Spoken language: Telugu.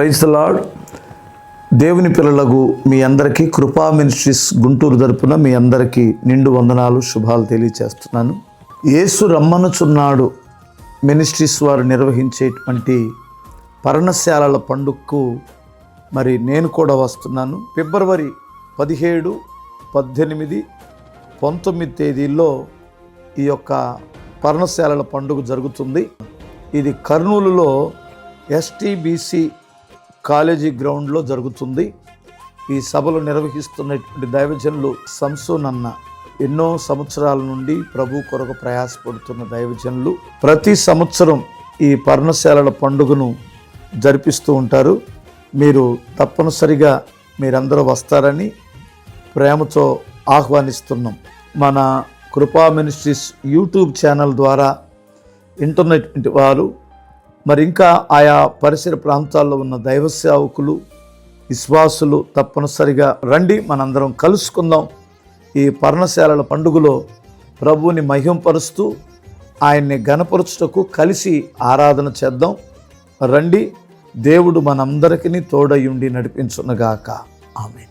Praise the lord. దేవుని పిల్లలకు మీ అందరికీ కృపా మినిస్ట్రీస్ గుంటూరు తరపున మీ అందరికీ నిండు వందనాలు, శుభాలు తెలియచేస్తున్నాను. యేసు రమ్మనుచున్నాడు మినిస్ట్రీస్ వారు నిర్వహించేటువంటి పర్ణశాలల పండుగకు మరి నేను కూడా వస్తున్నాను. ఫిబ్రవరి 17, 18, 19 తేదీల్లో ఈ యొక్క పర్ణశాలల పండుగ జరుగుతుంది. ఇది కర్నూలులో STBC కాలేజీ గ్రౌండ్లో జరుగుతుంది. ఈ సభలు నిర్వహిస్తున్నటువంటి దైవజనులు సంసోన్ అన్న ఎన్నో సంవత్సరాల నుండి ప్రభు కొరకు ప్రయాసపడుతున్న దైవజనులు ప్రతి సంవత్సరం ఈ పర్ణశాలల పండుగను జరిపిస్తూ ఉంటారు. మీరు తప్పనిసరిగా మీరందరూ వస్తారని ప్రేమతో ఆహ్వానిస్తున్నాం. మన కృపా మినిస్ట్రీస్ యూట్యూబ్ ఛానల్ ద్వారా ఇంటర్నెట్ వారు మరి ఇంకా ఆయా పరిసర ప్రాంతాల్లో ఉన్న దైవ సేవకులు, విశ్వాసులు తప్పనిసరిగా రండి, మనందరం కలుసుకుందాం. ఈ పర్ణశాలల పండుగలో ప్రభువుని మహింపరుస్తూ ఆయన్ని ఘనపరచుటకు కలిసి ఆరాధన చేద్దాం. రండి, దేవుడు మనందరికీ తోడయుండి నడిపించునుగాక. ఆమేన్.